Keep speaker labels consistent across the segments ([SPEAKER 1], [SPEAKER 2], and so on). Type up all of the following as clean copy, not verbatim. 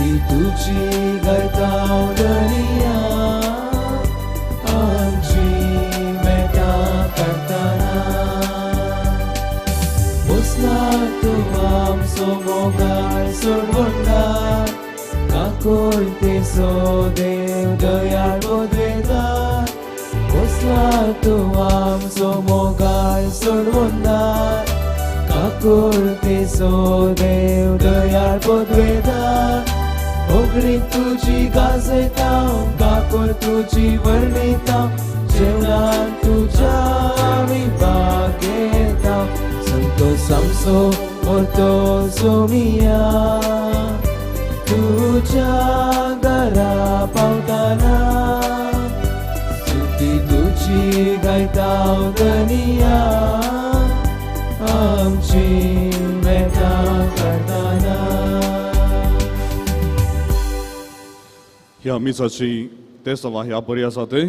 [SPEAKER 1] स्तुती तुझी गायतावदनिया आमची मेटा करताना बसला तू आमचो मोगाळ सोडवणार काकोय तेसो देव दयाळ बोधवेदार बसला तू आमचो मोगाळ सोडवणार काकोय तेसो देव दयाळ बोधवेदार ओगरी तुझी गाजयता काकोय तुझी वर्णिता जेवणान तुझ्या आमी भाग घेता संतोष आमचो मोठो सोमिया तुझ्या घरा पावताना स्तुती तुझी गायतावदनिया आमची मेटा करताना.
[SPEAKER 2] ह्या मिसाची ते सवा ह्या बरी आसा ते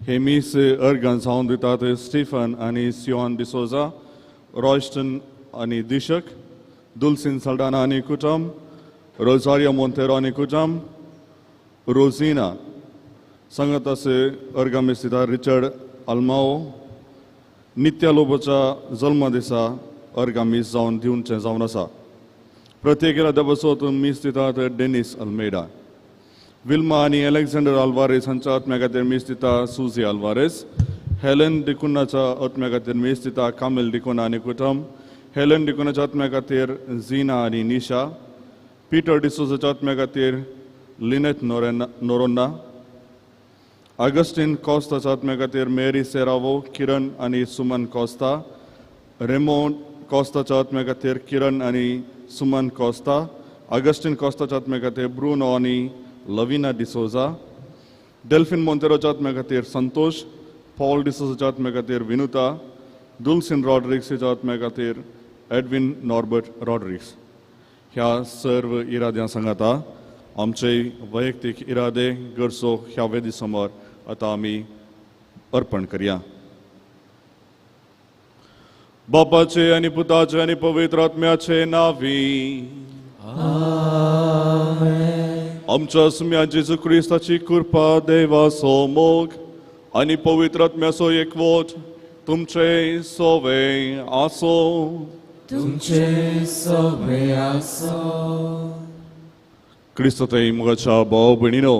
[SPEAKER 2] हे मीस अर्गान जावन दितात स्टीफन आनी सियोन डिसोजा रॉयस्टन आनी दिशक दुल्सिन सल्डाना आनी कुटुंब रोजारियो मोंतेरो आनी कुटुंब रोझिना सांगत असे अर्गामीस दिता रिचर्ड अल्माओ नित्या लोबोच्या जल्म दिसा अर्गामीस जावन दिवनचें जावन आसा. प्रत्येकेला दबसोत मीस दितात डेनिस अल्मेडा. विल्मा आनी अलेक्झांडर आल्वारेस हांच्या आत्म्या खातीर मीस दिता सुझी आल्वारेस. हेलेन डिकुनाच्या आत्म्या खातीर मीस दिता कामिल डिकुना आनी कुटुंब. हेलेन डिकुनाच्या आत्म्या खातीर झीना आनी निशा. पीटर डिसोजाच्या आत्म्या खातीर लिनेट नोरोन्ना. ऑगस्टीन कॉस्ताच्या आत्म्या खातीर मेरी सेरावो किरण आनी सुमन कॉस्ता. रेमोन कॉस्ताच्या आत्म्या खातीर किरण आनी सुमन कॉस्ता. ऑगस्टीन कॉस्ताच्या आत्म्या खातीर ब्रुनो आनी लविना डिसोजा. डेल्फिन मोंतेरोच्या आत्म्या खातीर संतोष. पॉल डिसोजाच्या आत्म्या खातीर विनुता. दुल्सिन रॉड्रिक्सच्या आत्म्या खातीर एडविन नॉर्बर्ट रॉड्रिक्स. ह्या सर्व इराद्यां सांगाता आमचे वैयक्तीक इरादे गरजो ह्या वेदी समोर आता आमी अर्पण करया. बापाचे आनी पुताचे आनी पवित्र आत्म्याचे नावी आमच्या सुम्या जेजू क्रिस्ताची कृपा देवाचो मोग आनी पवित्र आत्म्याचो एकवट तुमचे सोवे आसो.
[SPEAKER 1] तुमचे सोबे आसो.
[SPEAKER 2] क्रिस्तते मुगाच्या भाव भयणीनो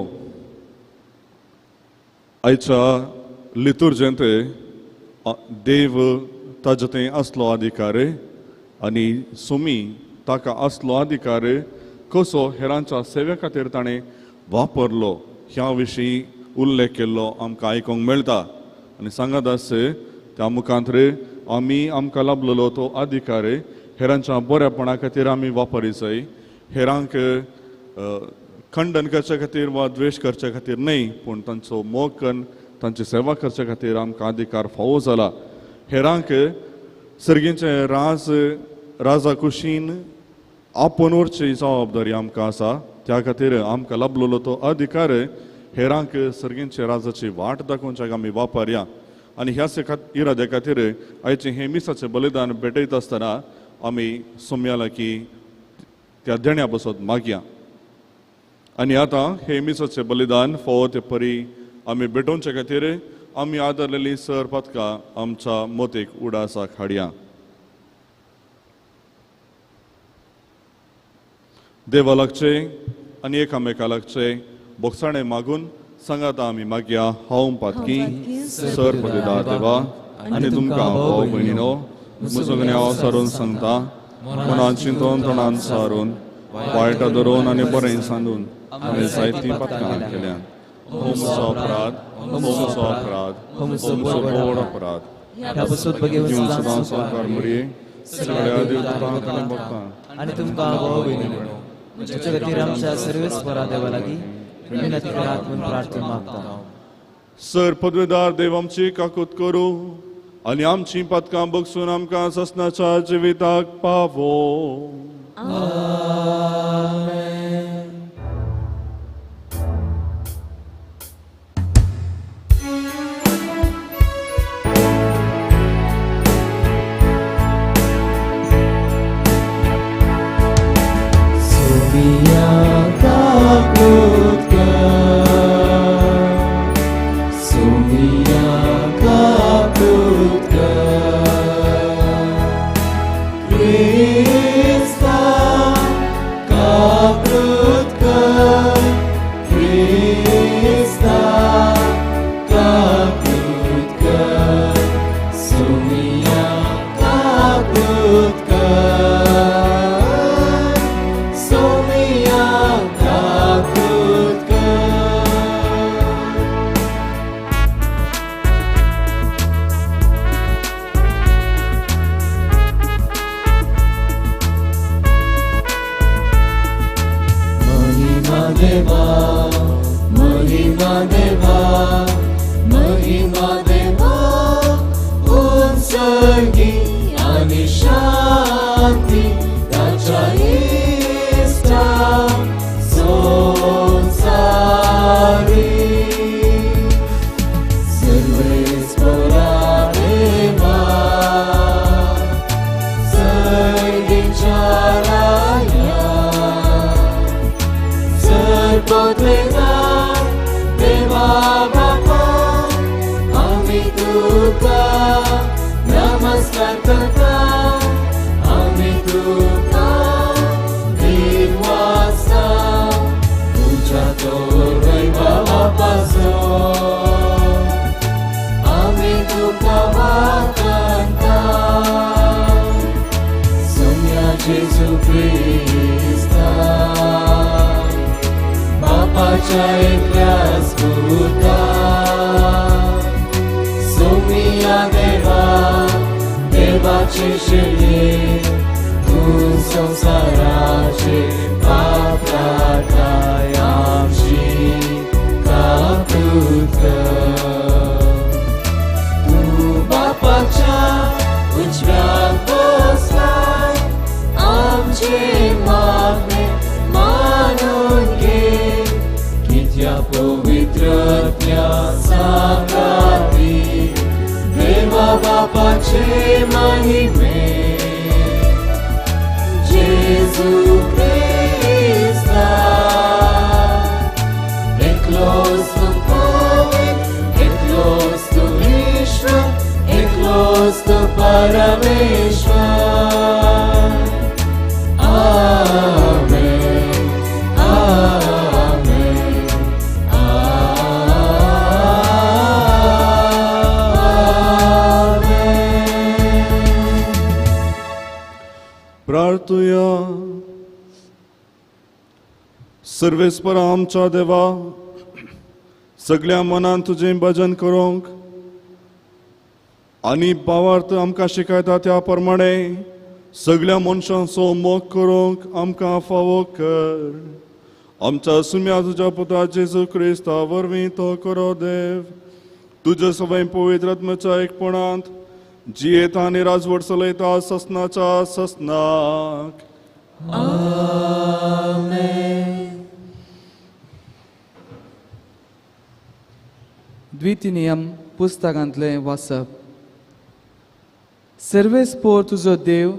[SPEAKER 2] आयच्या लितुर्जेंत देव ताजे थंय असलो अधिकार आनी सुमी ताका असलो अधिकार कसो हेरांच्या सेवे खातीर ताणें वापरलो ह्या विशीं उल्लेख केल्लो आमकां आयकूंक मेळटा. आनी सांगात आसचे त्या मुखांतर आमी आमकां लाभलेलो तो अधिकार हेरांच्या बऱ्यापणा खातीर आमी वापरीत जाय. हेरांक खंडन करचे खातीर वा द्वेश करचे खातीर न्हय पूण तांचो मोग करून तांची सेवा करचे खातीर आमकां अधिकार फावो जाला. हेरांक सर्गींचे राजा कुशीन आपोवन व्हरची जबाबदारी आमकां आसा. त्या खातीर आमकां लाभलेलो तो अधिकार हेरांक सर्गींचे राजाची वाट दाखोवच्याक आमी वापरया. आनी ह्या इराद्या खातीर आयचे हे मिसाचें बलिदान भेटयत आसतना आमी सोम्याला की त्या देण्या बसत मागया. आनी आतां हे मिसाचें बलिदान फावो ते परी आमी भेटोवचे खातीर आमी आदरलेली सर पथकां आमच्या मोतेक उडासाक हाडया. देवा लागचे आनी एकामेका लागचे बोगसाणें मागून सांगात आमी मागया हांव पातकी सर पदवीदार देवा आनी तुमकां भाव भयणीनो म्हजो गुन्यांव सारून सांगता मनान चिंतून तोंडान सारून वायटा धरून आनी बरें सांदून हांवें जायतीं पथकां केल्यां. हो म्हजो अपराध, हो म्हजो अपराध, हो म्हजो व्हड अपराध. दिवन सदां संकार मरी सगळ्या देवतांक आनी भक्तांक
[SPEAKER 1] आनी तुमकां भाव भयणीनो तुजे खातीर आमच्या सर्वेस्परा देवा लागीं विनंती करात म्हूण प्रार्थना मागता.
[SPEAKER 2] सर पदवीदार देव आमची काकूत करूं आनी आमची पथकां बगसून आमकां ससनाच्या जिविताक पावो.
[SPEAKER 1] सोबिया महिमा देवा, महिमा देवा, महिमा देवा. उत्सर्गी आणि शांती त्याच्या इष्टा संसारी. सर्वेश्वरा देवा, सर्गीच्या राया, सर्वोत्तम देवा बापा, आम्ही तुका नमस्कार करता. आम्ही तुका देवाचा तुझ्या तो वैभवापासून आम्ही तुका वाकता. सोम्या जेजू ख्रिस्ता बापाच्या एकल्याच पुता. सोमिया देवा, देवाचे शेळे तू संसाराचे पाप काढाय आमची कापूत. तू बापाच्या उजव्यात बसलाय, आमचे मागणे मानून घे. कित्या पवित्र त्या सांगाती देवा बापाचे महिमे. जेजू ख्रिस्ता एकलोच तू पवित्र, एकलोच तू ईश्वर, एकलोच तू परमेश्वर. आमेन, आमेन, आमेन.
[SPEAKER 2] प्रार्थुया. सर्वेस्परा आमच्या देवा, सगळ्या मनान तुझें भजन करूंक आनी भावार्थ आमकां शिकयता त्या प्रमाणे सगळ्या मनशांचो मोग करूंक आमकां फावो कर. आमच्या सुम्या तुज्या पुता जेजू क्रिस्ता वरवीं तो करो देव. तुज्या सवय पवित्र आत्म्याच्या एकपणांत जियेता आनी राजवट चलयता ससनाच्या ससनाक.
[SPEAKER 3] द्वितीनियम पुस्तकांतलें वाचप. सर्वेस्पोर तुजो देव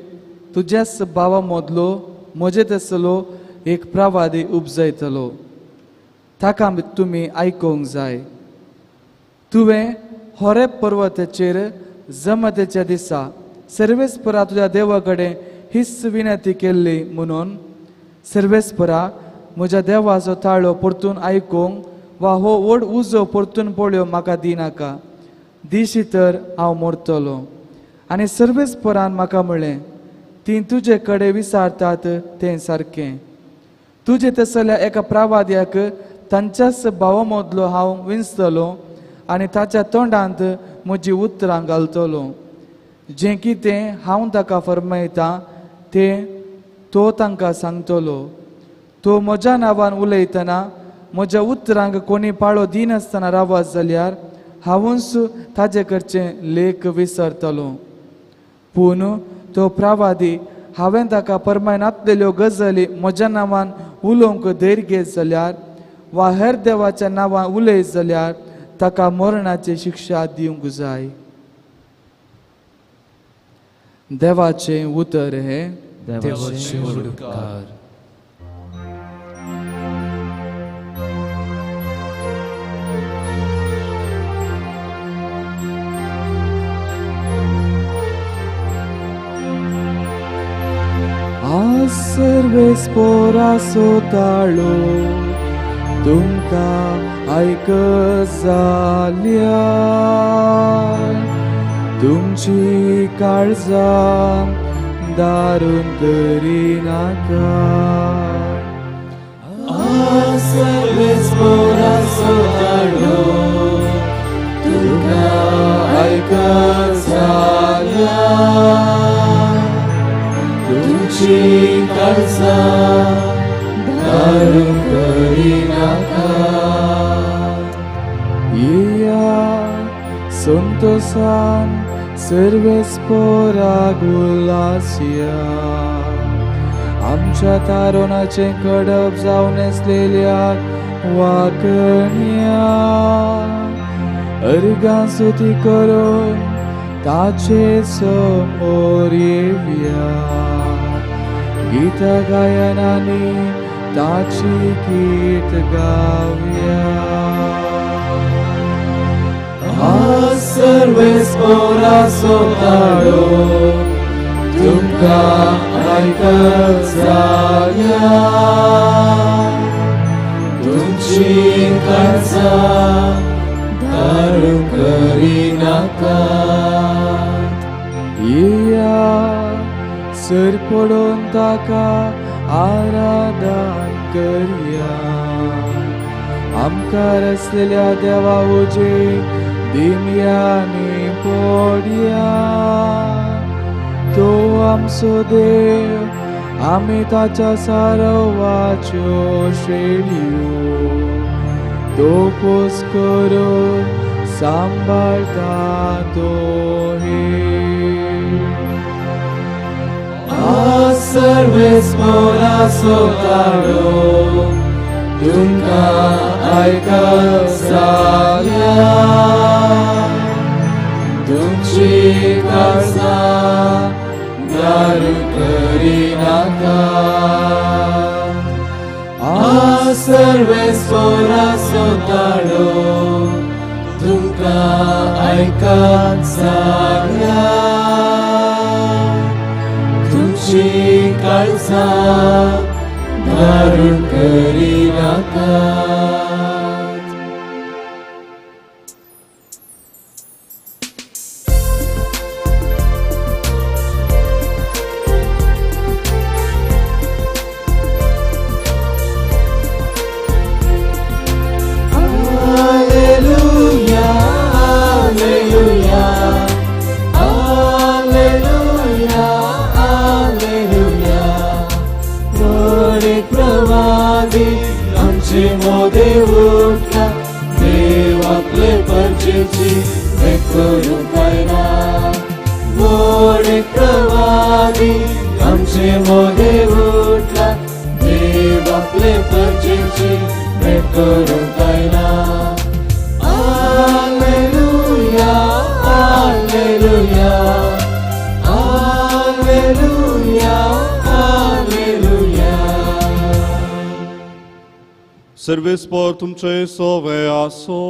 [SPEAKER 3] तुज्याच भावा मोदलो म्हजे तसलो एक प्रवादी उपजयतलो. ताका तुमी आयकोंक जाय. तुवें होरेब पर्वताचेर जमतेच्या दिसा सर्वेस्परा तुज्या देवा कडेन हिस्स विनंती केल्ली म्हणून सर्वेस्परा म्हज्या देवाचो ताळो परतून आयकोंक वा हो व्हड उजो परतून पळोवंक म्हाका दिनाका. दिशी तर हांव मरतलो. आनी सर्वेस्परान म्हाका म्हणलें, ती तुजे कडेन विचारतात तें सारकें. तुजे तसल्या एका प्रवाद्याक तांच्याच भावा मदलो हांव विंचतलो आनी ताच्या तोंडांत म्हजी उतरां घालतलो. जें कितें हांव ताका फरमायतां तें तो तांकां सांगतलो. तो म्हज्या नांवान उलयतना म्हज्या उतरांक कोणी पाळो दिनासतना रावत जाल्यार हांवूच ताजे कडचें लेख विसरतलो. पूण तो प्रवादी हांवें ताका फरमायनातलेल्यो गजाली म्हज्या नांवान उलोवंक धैर्य घेत जाल्यार वा हेर देवाच्या नांवान उलयत जाल्यार ताका मरणाची शिक्षा दिवंक जाय. देवाचें उतर हे
[SPEAKER 1] देवाचे उपकार.
[SPEAKER 3] सर्वेस्पोराचो ताळो तुमकां आयक जाल्यार तुमची काळजां दारून करिनाका.
[SPEAKER 1] सर्वेस्पराचो ताळो तुमकां आयक जाल्यार तुमची काळजां दारून
[SPEAKER 3] दारूण करिनाका येया संतोषान सर्वेस्पोराक उल्हासया आमच्या तारुणाचे कडप जावन असलेल्याक वाकण्या अर्गां स्तुती करून ताचे समोर येवया गीत गायनानी ताची गीत गावया सर्वेस्पोराचो ताळो तुमकां आयकत जाया तुमची काळजां दारूण करिनाका येया सर पडून ताका आराधन करया आमकां असलेल्या देवा उजेड दिम्यांनी पडया तो आमचो देव आमी ताच्या सारवाच्यो शेळयो तो पोस करून सांबाळता तो सर्वेस्पोराचो ताळो तुमकां आयकत जाया तुमची काळजां दारूण करिनाका सर्वेस्पोराचो ताळो तुमकां आयकत जाया तुमची काळजां दारूण करिनाका मोदे उठला देव आपले परचेची करू कायना मोडे प्रवादी आमचे मोदे उठला देव आपले परचेची करू कायना हालेलुया हालेलुया हालेलुया हालेलुया
[SPEAKER 2] सर्वेस्पोर तुमचे सोवे आसो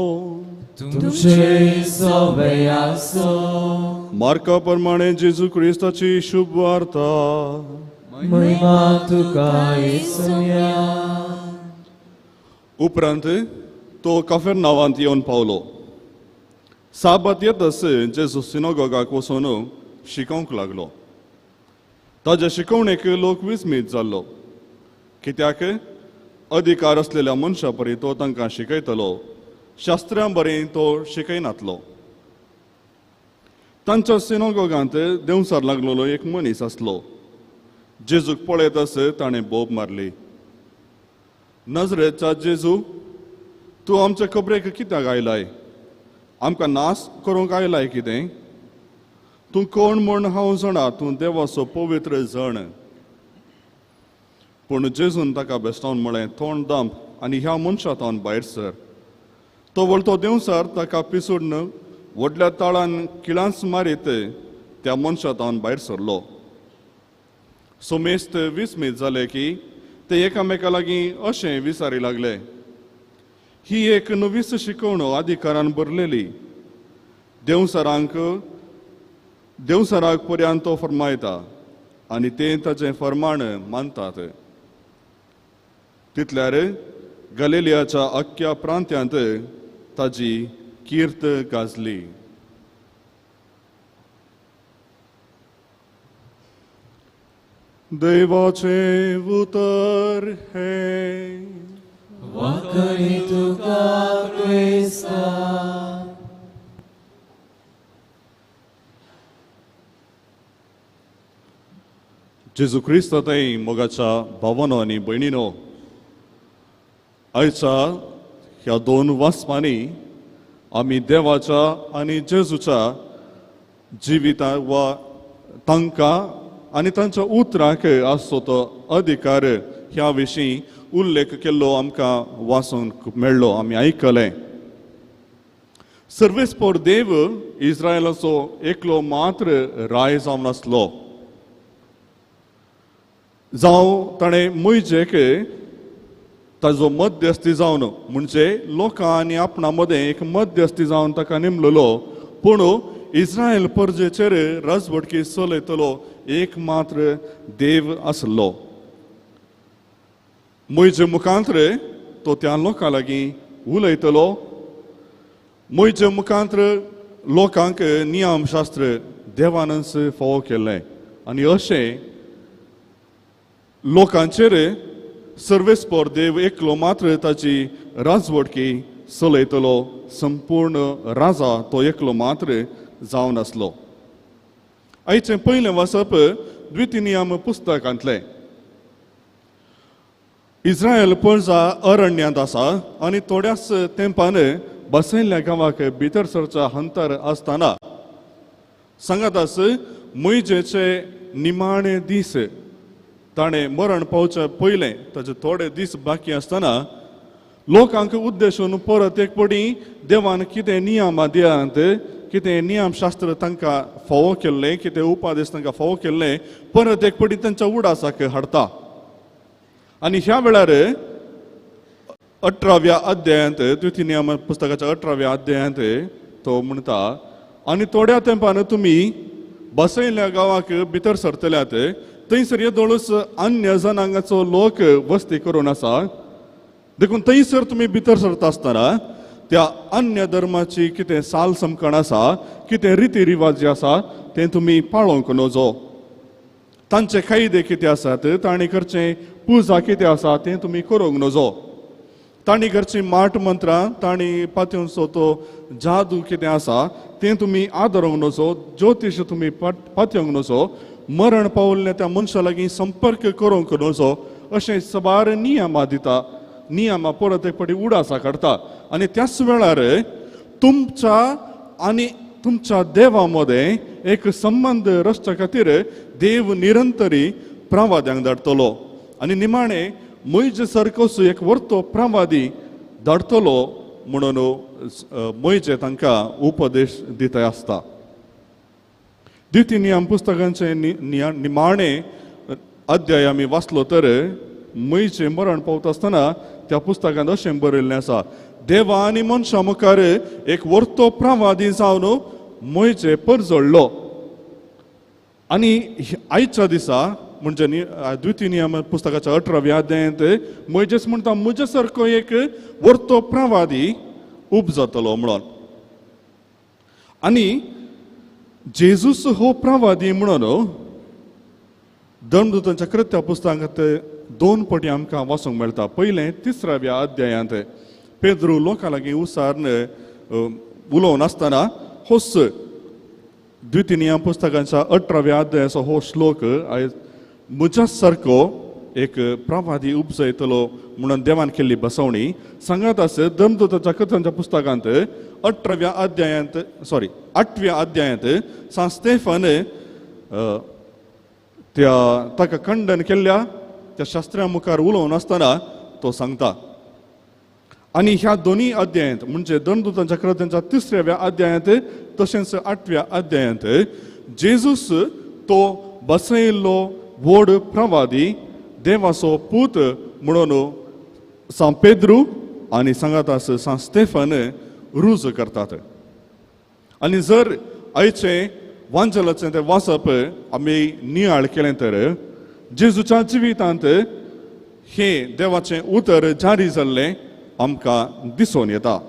[SPEAKER 3] तुमचे सोवे आसो
[SPEAKER 2] मार्का प्रमाणे जेजू क्रिस्ताची शुभ वार्ता
[SPEAKER 3] महिमा तुका येसुया
[SPEAKER 2] उपरांत तो कफरनावांत येवन पावलो साबात येतस जेजू सिनोगोगाक वचून शिकोवंक लागलो ताचे शिकवणेक लोक विस्मीत जाल्लो कित्याक अधिकार असलेल्या मनशा परी तो तांकां शिकयतलो शास्त्रां बरें तो शिकयनातलो तांच्या सिनोगोगांत देंवसार लागलेलो एक मनीस आसलो जेजूक पळयतस ताणें बोब मारली नजरेचा जेजू तूं आमच्या खबरेक कित्याक आयलाय आमकां नास करूंक आयलाय कितें तूं कोण म्हूण हांव जाणा तूं देवाचो पवित्र जण पूण जेजून ताका बेस्तावन म्हळें तोंड दांब आनी ह्या मनशांतावन भायर सर तो वळतो देंवसार ताका पिसूडन व्हडल्या ताळान किळांच मारीत त्या मनशांतावन भायर सरलो सुमेस्त विस्मीत जाले की ते एकामेका लागीं अशें विचारी लागले ही एक नवीच शिकवणो अधिकारान भरलेली देंवसाराक पर्यंत तो फरमायता आनी ते ताचें फरमाण मानतात तितल्यार गलिलियाच्या अख्ख्या प्रांत्यांत ताची कीर्त गाजली देवाचे उतर हे
[SPEAKER 3] वाकणी तुका क्रिस्ता
[SPEAKER 2] जेजू क्रिस्तांतय मोगाच्या भावानो आनी भयणीनो आयच्या ह्या दोन वाचपांनी आमी देवाच्या आनी जेजूच्या जिविता वा तांकां आनी तांच्या उतराक आसचो तो अधिकार ह्या विशीं उल्लेख केल्लो आमकां वाचूंक मेळ्ळो, आमी आयकलें. सर्वेस्पोर देव इस्रायलाचो एकलो मात्र राय जावन आसलो. जावं ताणें मोइजेक ताजो मध्यस्थी जावन म्हणजे लोकां आनी आपणा मदें एक मध्यस्थी जावन ताका नेमलेलो, पूण इस्रायल परजेचेर राजवटकी चलयतलो एक मात्र देव आसलो. मोइजे मुखांतर तो त्या लोकां लागीं उलयतलो. मोइजे मुखांतर लोकांक नियमशास्त्र देवानच फावो केल्लें आनी अशें लोकांचेर सर्वेस्पोर देव एकलो मात्र ताची राजवटकी चलयतलो. संपूर्ण राजा तो एकलो मात्र जावन आसलो. आयचें पयलें वाचप द्वितीनियम पुस्तकांतलें. इस्रायल परजा अरण्यांत आसा आनी थोड्याच तेंपान बसयल्ल्या गांवाक भितर सरच्या अंतर आसतना सांगातास मोइजेचे निमाणे दीस ताणें मरण पावचे पयलें ताचे थोडे दीस बाकी आसतना लोकांक उद्देशून परत एक पटी देवान कितें नियमां दियात, कितें नियमशास्त्र तांकां फावो केल्लें, कितें उपादेश तांकां फावो केल्लें परत एक पटी तांच्या उडासाक हाडटा. आनी ह्या वेळार 18व्या अध्यायांत द्वितीनियम पुस्तकाच्या 18व्या अध्यायांत तो म्हणटा, आनी थोड्या तेंपान तुमी बसयल्ल्या गांवाक भितर सरतल्यात, थंयसर येदोळूच अन्य जनांगाचो लोक वस्ती करून आसा. देखून थंयसर तुमी भितर सरता आसतना त्या अन्य धर्माची कितें साल समकण आसा, कितें रिती रिवाज जे आसा तें तुमी पाळोवंक नजो. तांचे कायदे कितें आसात, तांणी करचें पुजा कितें आसा तें तुमी करूंक नजो. तांणी करचीं माट मंत्रां, तांणी पात्योंचो तो जादू कितें आसा तें तुमी आदरूंक नजो. ज्योतिश तुमी पात्योंक नजो. मरण पावल्ल्या त्या मनशा लागीं संपर्क करूंक नजो. अशें सबार नियमां दिता, नियमां परत एक फावटी उडासा काडटा. आनी त्याच वेळार तुमच्या आनी तुमच्या देवा मदें एक संबंध रचच्या खातीर देव निरंतरी प्रवाद्यांक धाडटलो. आनी निमाणें मोइजे सारकोच एक वर्तो प्रवादी धाडटलो म्हणून मोइजे तांकां उपदेश दिता आसता. द्वितीनियम पुस्तकांचे निमाणे अध्याय आमी वाचलो तर मोइजे मरण पावता आसतना त्या पुस्तकांत अशें बरयल्लें आसा, देवा आनी मनशा मुखार एक वर्तो प्रवादी जावन मोइजे परजळ्ळो. आनी आयच्या दिसा म्हणजे द्वितीनियम पुस्तकाच्या 18व्या अध्यायांत मोइजेस म्हणटा, म्हजे सारको एक वर्तो प्रवादी उब जातलो म्हणून. आनी जेजूस हो प्रवादी म्हणून धर्मदूतांच्या कृत्या पुस्तकांत 2 पटी आमकां वाचूंक मेळटा. पयलें 3व्या अध्यायांत पेद्रू लोकां लागीं उसारन उलोवन आसतना होच द्वितीनियम पुस्तकांच्या 18व्या अध्यायाचो हो श्लोक म्हज्या सारको एक प्रवादी उपजयतलो म्हणून देवान केल्ली बसवणी सांगत आसा. धर्मदूतांच्या कृत्यांच्या पुस्तकांत 8व्या अध्यायांत सांत स्तेफन ताका खंडन केल्ल्या त्या शास्त्र्या मुखार उलोवन आसतना तो सांगता. आनी ह्या दोनी अध्यायांत म्हणजे धर्मदूतांच्या कृत्यांच्या 3व्या अध्यायांत तशेंच 8व्या अध्यायांत जेजूस तो बसयल्लो व्हड प्रवादी देवाचो पूत म्हणून सांत पेद्रू आनी सांगात आसा सांत स्तेफन रूज करतात. आनी जर आयचें वांचलाचें तें वाचप आमी नियाळ केलें तर जेजूच्या जिवितांत हे देवाचें उतर जारी जाल्लें आमकां दिसून येता.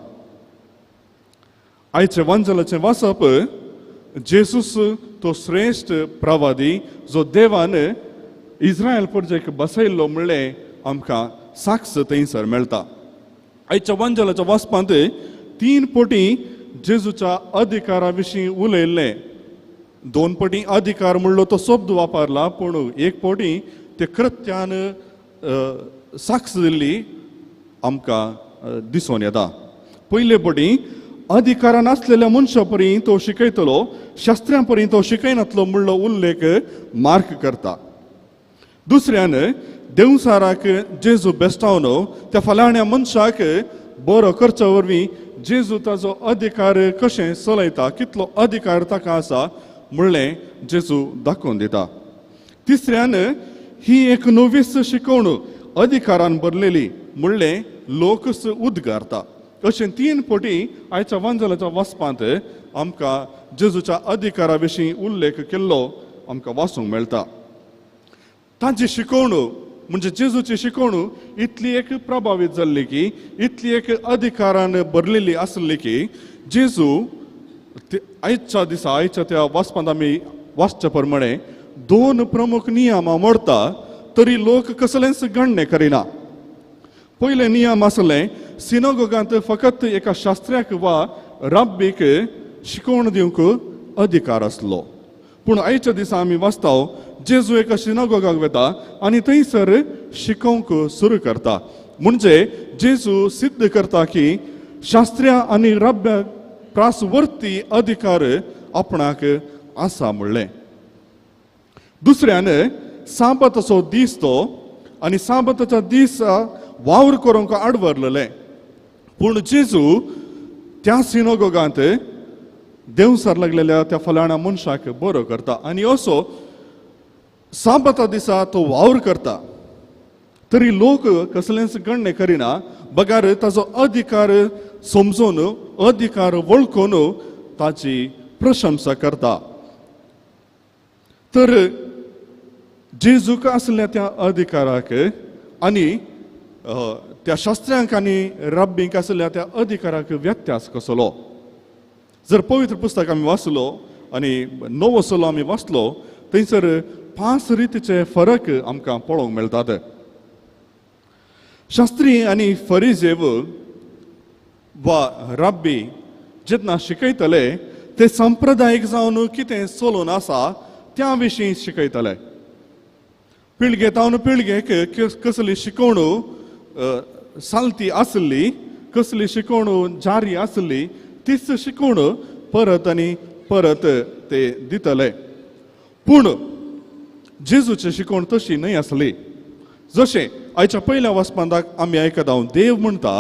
[SPEAKER 2] आयचें वांचलाचें वाचप जेजूस तो श्रेश्ठ प्रवादी जो देवान इस्रायल परजेक बसयल्लो म्हणलें आमकां साक्ष थंयसर मेळटा. आयच्या वांचलाच्या वाचपांत 3 पटी जेजूच्या अधिकारा विशीं उलयल्लें. 2 पटी अधिकार म्हणलो तो शब्द वापरला, पूण 1 पटी ते कृत्यान साक्ष दिल्ली आमकां दिसून येता. पयले पटी अधिकारा नासलेल्या मनशा पर्यंत तो शिकयतलो, शास्त्र्यां पर्यंत तो शिकयनातलो म्हणलो उल्लेख मार्क करता. दुसऱ्यान देवसाराक जेजू बेस्तावन त्या फालाण्या मनशाक बरो करच्या वरवीं जेजू ताजो अधिकार कशें चलयता, कितलो अधिकार ताका आसा म्हणलें जेजू दाखोवन दिता. तिसऱ्यान ही एक नवीस शिकवणूक अधिकारान भरलेली म्हणलें लोकस उद्गारता. अशें 3 फावटी आयच्या वांजलाच्या वाचपांत आमकां जेजूच्या अधिकारा विशीं उल्लेख केल्लो आमकां वाचूंक मेळटा. ताची शिकवणूक म्हणजे जेजूची शिकवणूक इतली एक प्रभावीत जाल्ली की, इतली एक अधिकारान भरलेली आसली की जेजू आयच्या दिसा आयच्या त्या वाचपांत आमी वाचच्या प्रमाणे 2 प्रमुख नियमां मोडता तरी लोक कसलेंच गण्य करिना. पयले नियम आसलें सिनोगोगांत फकत एका शास्त्र्याक वा राब्बीक शिकवण दिवंक अधिकार आसलो. पूण आयच्या दिसा आमी वाचताव जेजू एका सिनोगोगाक वता आनी थंयसर शिकोवंक सुरू करता. म्हणजे जेजू सिद्ध करता की शास्त्र्या आनी राब्ब्याक प्रासवर्ती अधिकार आपणाक आसा म्हणलें. दुसऱ्यान साबताचो दीस तो आनी साबताच्या दिसा वावर करूंक आडवरलेलें. पूण जेजू त्या सिनोगोगांत देवसार लागलेल्या त्या फलाण्या मनशाक बरो करता आनी असो साबता दिसा तो वावर करता. तरी लोक कसलेंच गण्य करिना, बगार ताजो अधिकार समजून, अधिकार वळखून ताची प्रशंसा करता. तर जेजूक आसल्या त्या अधिकाराक आनी त्या शास्त्र्यांक आनी राब्बींक आसल्या त्या अधिकाराक व्यत्यास कसलो. जर पवित्र पुस्तक आमी वाचलो आनी नवो सलो आमी वाचलो थंयसर 5 रितीचे फरक आमकां पळोवंक मेळटात. शास्त्री आनी फरिजेव वा राब्बी जेन्ना शिकयतले ते संप्रदायीक जावन कितें चलून आसा त्या विशीं शिकयतले. पिळगेतावन पिळगेक कसली शिकवणूक सालती आसली, कसली शिकवणूक जारी आसली, तीच शिकवणूक परत आनी परत ते दितले. पूण जेजूची शिकवण तशी न्हय आसली. जशें आयच्या पयल्या वाचपांत आमी आयकता देव म्हणटा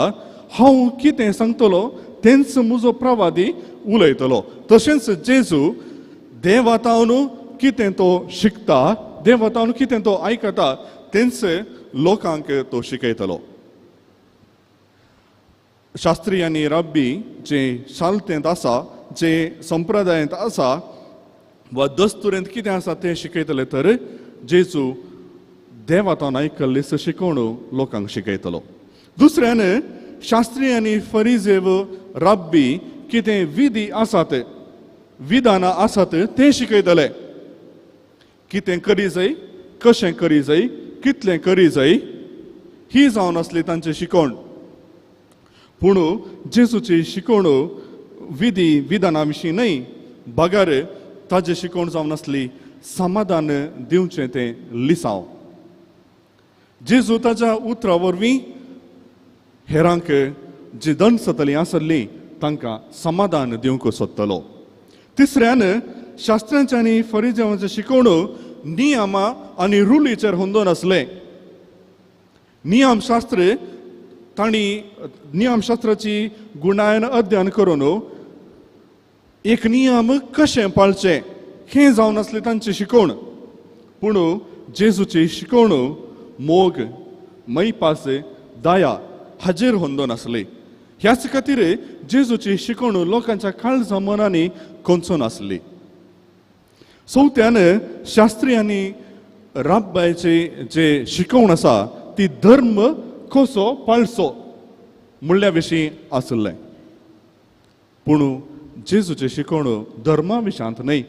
[SPEAKER 2] हांव कितें सांगतलो तेंच म्हजो प्रवादी उलयतलो. तशेंच जेजू देवातावन कितें तो शिकता, देवातावन कितें तो आयकता तेंच लोकांक तो शिकयतलो. शास्त्री आनी राब्बी जे शालतेंत आसा, जे संप्रदायांत आसा वा दस्तुरेंत कितें आसा तें शिकयतले, तर जेजू देवातावन आयकल्लीच शिकवणूक लोकांक शिकयतलो. दुसऱ्यान शास्त्री आनी फरिजेव राब्बी कितें विधी आसात, विधानां आसात तें शिकयतले. कितें करी जाय, कशें करी जाय, कितलें करी जाय, ही जावन आसली तांची शिकवण. पूण जेजूची शिकवणूक विधी विधाना विशीं न्हय, बगार ताची शिकवण जावन आसली समाधान दिवचें तें लिसांव. जेजू ताच्या उतरा वरवीं हेरांक जी दंड जातली आसली तांकां समाधान दिवंक सोदतलो. तिसऱ्यान शास्त्रांचे आनी फरिजेवांचे शिकवणूक नियमां आनी रुलीचेर हुंदून आसले. नियमशास्त्र तांणी नियमशास्त्राची गुणायन अध्ययन करून एक नियम कशें पाळचें हें जावन आसली तांची शिकवण. पूण जेजूची शिकवणूक मोग, मैपास, दया हाजेर हुंदून आसली. ह्याच खातीर जेजूची शिकवणूक लोकांच्या काळजा मनांनी खंचून आसली. चवथ्यान शास्त्री आनी राब्बायची जे शिकवण आसा ती धर्म कसो पाळचो म्हणल्या विशीं आसलें. पूण जेजूची शिकवणूक धर्मा विशांत न्हय.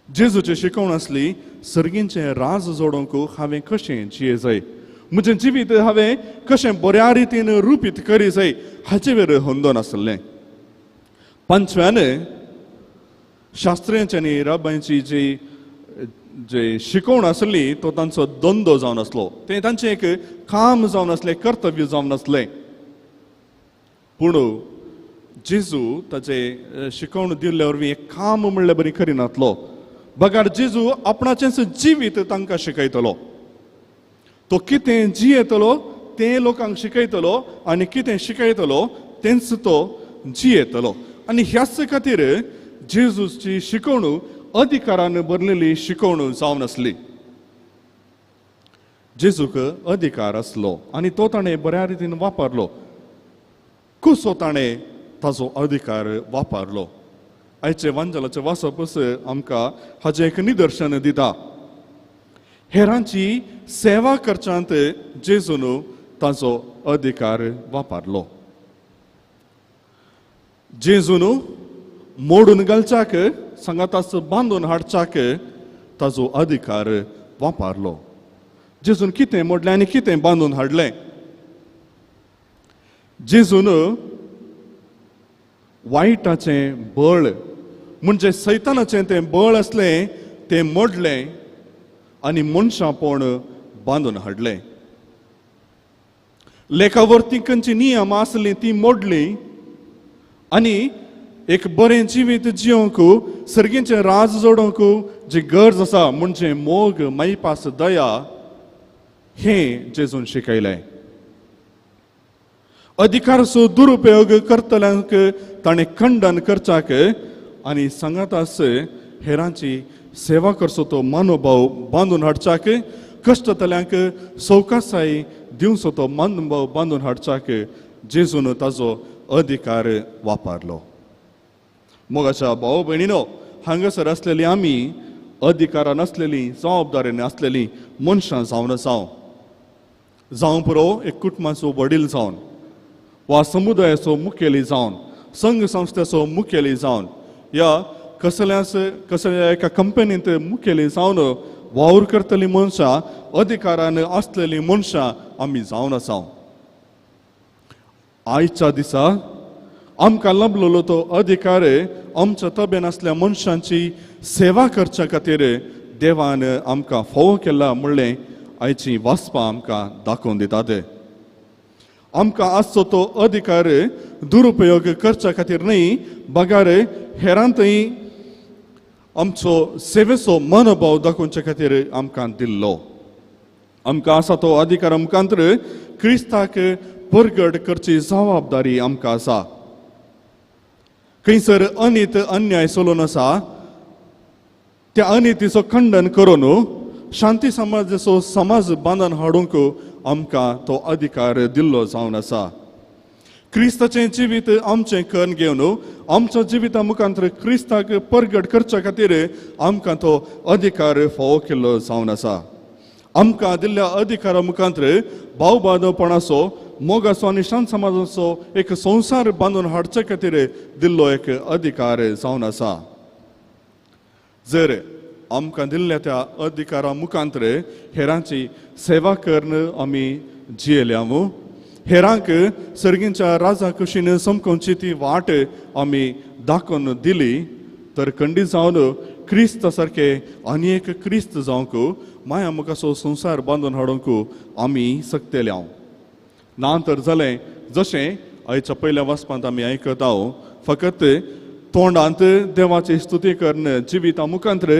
[SPEAKER 2] जेजूची शिकवण आसली सर्गींचें राज जोडूंक हांवें कशें जिये जाय, म्हजें जिवीत हांवें कशें बऱ्या रितीन रुपीत करी जाय हाचे वेर हुंदून आसलें. पंचव्यान शास्त्र्यांची आनी राब्बांची जी जे शिकवण आसली तो तांचो धंदो जावन आसलो, तें तांचें एक काम जावन आसलें, कर्तव्य जावन आसलें. पूण जेजू ताचे शिकवण दिल्ले वरवीं एक काम म्हणल्यार बरी करिनातलो. बगार जेजू आपणाचेंच जिवीत तांकां शिकयतलो. तो कितें जियेतलो तें लोकांक शिकयतलो आनी कितें शिकयतलो तेंच तो जियेतलो. आनी ह्याच खातीर जेजूची शिकवण अधिकारान भरलेली शिकवण जावन आसली. जेजूक अधिकार आसलो आनी तो ताणें बऱ्या रितीन वापरलो. कसो ताणें ताजो अधिकार वापरलो? आयचे वांजलाचे वाचपूस आमकां हाजें एक निदर्शन दिता. हेरांची सेवा करच्यांत जेजून ताजो अधिकार वापरलो. जेजून मोडून घालच्याक सांगाताच बांदून हाडच्याक ताजो अधिकार वापरलो. जेजून कितें मोडलें आनी कितें बांदून हाडलें? जेजून वायटाचें बळ म्हणजे सैतानाचें तें बळ आसलें तें मोडलें आनी मनशांपण बांदून हाडलें. लेखावर्तिकांची नियम आसली ती मोडली आनी एक बरें जिवीत जियोंक सर्गेचें राज जोडोंक जी गरज आसा म्हणजे मोग, मैपास, दया हें जेजून शिकयलें. अधिकाराचो दुरुपयोग करतल्यांक ताणें खंडन करच्याक आनी सांगातास हेरांची सेवा करचो तो मनोभाव बांदून हाडच्याक, कश्टतल्यांक सवकासाय दिवचो तो मनोभाव बांदून हाडच्याक जेजून ताजो अधिकार वापरलो. मोगाच्या भाव भयणीनो, हांगासर आसलेली आमी अधिकारान आसलेली, जबाबदारेन आसलेली मनशां जावं पुरो एक कुटुंबाचो वडील जावन वा समुदायाचो मुखेली जावन, संघ संस्थेचो मुखेली जावन, या कसल्या एका कंपनींत मुखेली जावन वावर करतली मनशां, अधिकारान आसलेली मनशां आमी जावन आसा. आयच्या दिसा आमकां लाभलेलो तो अधिकार आमच्या तब्यान आसल्या मनशांची सेवा करच्या खातीर देवान आमकां फावो केला म्हणलें आयची वाचपां आमकां दाखोवन दितात. आमकां आसचो तो अधिकार दुरुपयोग करच्या खातीर न्ही, बगार हेरांतय आमचो सेवेचो मनोभाव दाखोवच्या खातीर आमकां दिल्लो. आमकां आसा तो अधिकार मुखांतर क्रिस्ताक परगट करची जबाबदारी आमकां आसा. खंयसर अनित अन्याय चलून आसा त्या अनितीचो खंडन करून शांती समाजाचो समाज बांदून हाडूंक आमकां तो अधिकार दिल्लो जावन आसा. क्रिस्ताचें जिवीत आमचें करून घेवन आमच्या जिविता मुखांतर क्रिस्ताक परगट करच्या खातीर आमकां तो अधिकार फावो केल्लो जावन आसा. आमकां दिल्ल्या अधिकारा मुखांतर भाव बांदवपणाचो, मोगाचो आनी शांत समाजाचो एक संवसार बांदून हाडचे खातीर दिल्लो एक अधिकार जावन आसा. जर आमकां दिल्ल्या त्या अधिकारा मुखांतर हेरांची सेवा करून आमी जियेल्यां, हेरांक सर्गींच्या राजा कुशीन समकोवची ती वाट आमी दाखोवन दिली, तर खंडीत जावन क्रिस्त सारके आनी एक क्रिस्त जावंक माया मोगाचो संवसार बांदून हाडूंक आमी सकतेल्या. ना तर जालें जशें आयच्या पयल्या वाचपांत आमी आयकता, फकत तोंडांत देवाची स्तुती करून जिविता मुखांतर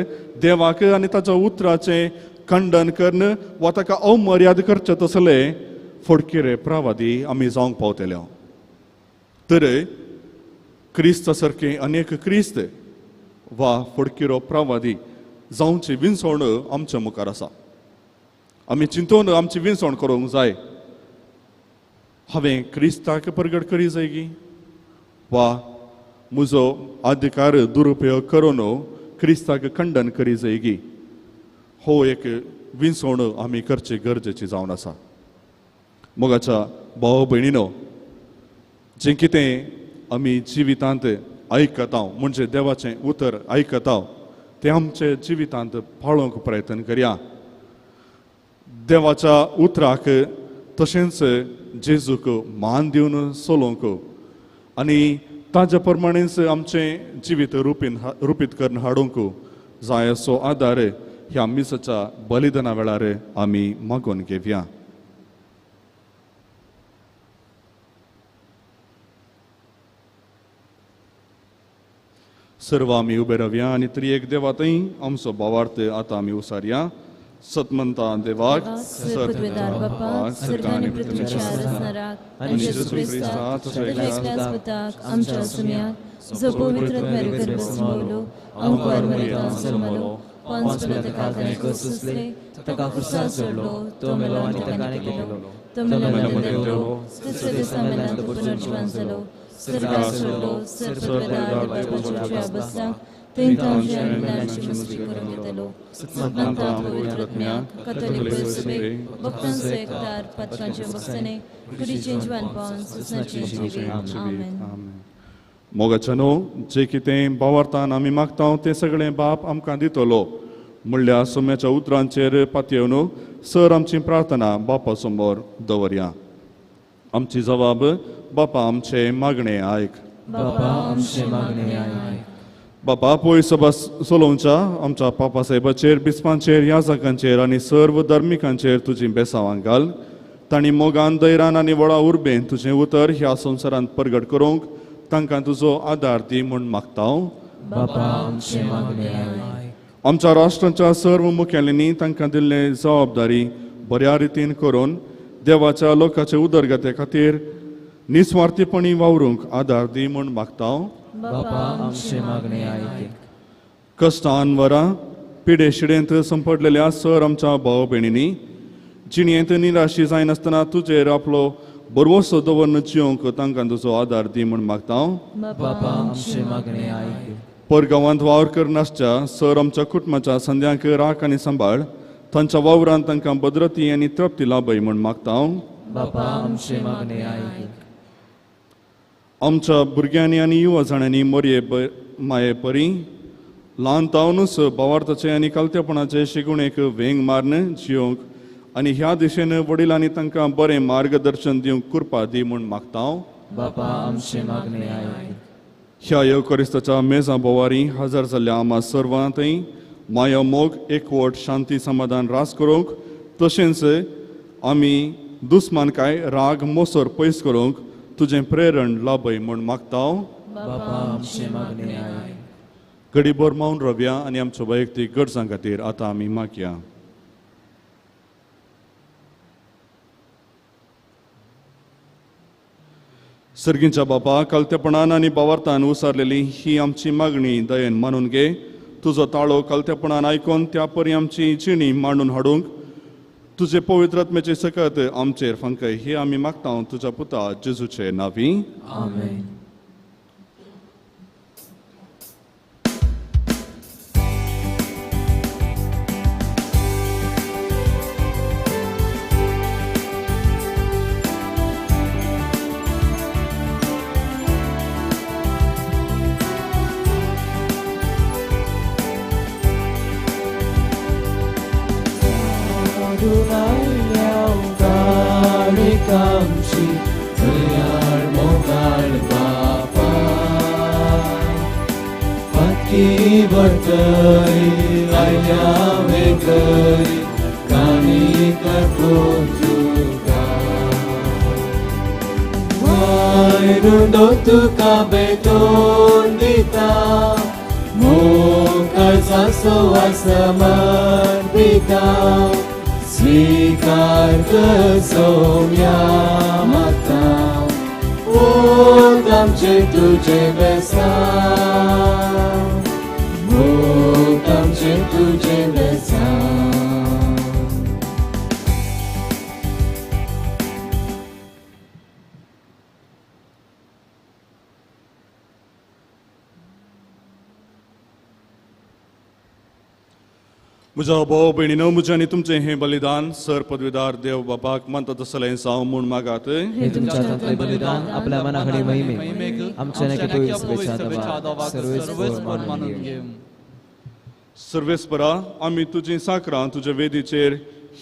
[SPEAKER 2] देवाक आनी ताच्या उतराचें खंडन करून वा ताका अवमर्याद करचें तसलें फडकिरे प्रवादी आमी जावंक पावतले. तर क्रिस्त सारके अनेक क्रिस्त वा फडकिरो प्रवादी जावची विंसवण आमच्या मुखार आसा. आमी चिंतून आमची विंसवण करूंक जाय. हांवें क्रिस्ताक परगट करी जाय गी, वा म्हजो अधिकार दुरुपयोग करून क्रिस्ताक खंडन करी जाय गी, हो एक विंसवण आमी करची गरजेची जावन आसा. मोगाच्या भाव भयणीनो, जें कितें आमी जिवितांत आयकता म्हणजे देवाचें उतर आयकता तें आमचे जिवितांत पाळोवंक प्रयत्न करया. देवाच्या उतराक तशेंच जेजूक मान दिवन चलोवंक आनी ताज्या प्रमाणेच आमचें जिवीत रुपीत करून हाडूंक जाय असो आदार ह्या मिसाच्या बलिदाना वेळार आमी मागून घेवया. सर्व आमी उबे रावया आनी त्रिएक देवा थंय आमचो भावार्थ आतां आमी उसारया. सतमंता देवाक
[SPEAKER 4] सर्वपदार बापा स्वर्ग आणि पृथ्वीच्या रचणाराक आणि येशू ख्रिस्ता तुझ्या एकल्याच पुताक आमच्या सुम्याक जो पवित्र गर्भ संभोवलो अंकुर मरियम जल्मलो पंच पिलाताक आनी कोसुसले ताका खुर्सार सोडलो तो मेलो आनी ताकाणे केलो तो मेलो देवलो तिसऱ्या दिसा मेल्यान तो पुनर्जीवन जालो स्वर्गाक सोडलो सर्वपदार बापाच्या बसला थंय तांच्या ज्ञानाची मस्ती करून घेतलो सतमंता पवित्र आत्म्याक कॅथोलिक सभेक भक्तांचो एकदार पातकांचे बसणे कुडीचे जीवन पावन सुसनाची जिवी आमेन.
[SPEAKER 2] मोगाच्यानो जे कितें भावार्थान आमी मागता तें सगळें बाप आमकां दितलो. म्हणल्या सोम्याच्या उतरांचेर पातयेवन सर आमची प्रार्थना बापा समोर दवरया. आमची जबाब बापा आमचे मागणे आयक.
[SPEAKER 1] बापा आमचे मागणे आयक.
[SPEAKER 2] बापा पोय सभा सोलोवच्या आमच्या पापा साहेबाचेर बिस्पांचेर याजकांचेर आनी सर्व धर्मिकांचेर तुजी बेसांवां घाल. तांणी मोगान दैरान आनी व्हडा उर्बेन तुजें उतर ह्या संवसारांत प्रगट करूंक तांकां तुजो आदार दी म्हूण मागता.
[SPEAKER 1] बापा आमचे मागणे आयक.
[SPEAKER 2] आमच्या राष्ट्राच्या सर्व मुखेल्यांनी तांकां दिल्ले जबाबदारी बऱ्या रितीन करून देवाच्या लोकांचे उदरगते खातीर निस्वार्थीपणी वावरूंक आदार दी म्हूण मागता.
[SPEAKER 1] बापा आमचे मागणे आयक.
[SPEAKER 2] कश्टान वरां पिडे शिडेंत संपडलेल्या सर आमच्या भाव भयणींनी जिणेंत निराशी जायनासतना तुजेर आपलो बरवसो दवरून जियोंक तांकां तुजो आदार दी म्हूण मागता.
[SPEAKER 1] बापा आमचे मागणे आयक.
[SPEAKER 2] परगांवांत वावर करनासच्या सर आमच्या कुटुंबाच्या संद्यांक राख आनी सांबाळ तांच्या वावरांत तांकां भद्रती आनी तृप्ती लाभय म्हूण मागता.
[SPEAKER 1] बापा आमचे मागणे आयक.
[SPEAKER 2] आमच्या भुरग्यांनी आनी युवा जाणांनी मोरये माये परी ल्हान तावनूच भावार्थाचे आनी कालतेपणाचे शिगवणेक वेंग मारन जियोंक आनी ह्या दिशेन वडिलांनी तांकां बरें मार्गदर्शन दिवंक कृपा दी म्हूण मागता.
[SPEAKER 1] बापा आमचे मागणे आयक.
[SPEAKER 2] ह्या येवकरिस्ताच्या मेजा बोवारी हजर जाल्ल्या आम्हा सर्वांतय माया मोग एकवट शांती समाधान रास करूंक तशेंच आमी दुस्मानकाय राग मोसोर पयस करूंक तुजें प्रेरण लाभय म्हूण मागता.
[SPEAKER 1] बापा आमचे मागणे आयक.
[SPEAKER 2] घडीभर मावन रावया आनी आमच्या वैयक्तीक गरजां खातीर आतां आमी मागया. सर्गींच्या बापा कालतेपणान आनी भावार्थान उसारलेली ही आमची मागणी दयेन मानून घे. तुजो ताळो कालतेपणान आयकून त्या परी आमची जिणी मांडून हाडूंक तुजे पवित्र आत्म्याचे सकत आमचेर फंकय ही आमी मागता तुज्या पुता जेजूचे नांवी.
[SPEAKER 1] आमेन. Kamshi, Tuyar Mogal Bapa, Patki Bartai, Aya Vegai, Kani Karpujuga. Vairundo tu kabeton dita, Mokal saso asaman bita. स्वीकार कर सौम्या माता मोग आमचे तुझे बेसा मोग आमचे तुझे बेसा.
[SPEAKER 2] म्हज्या भाव भयणीनो म्हजें आनी तुमचें हें बलिदान सर पदवीदार देव बापाक मानता तसलें जावं म्हूण मागात.
[SPEAKER 1] हे तुमच्या हातांतलें बलिदान आपल्या मनाकडे महिमेक आमच्या नखे शुभेच्छा दवा सर्वेस्पर मानून घे.
[SPEAKER 2] सर्वेस्परा आमी तुजीं साकरां तुजे वेदीचेर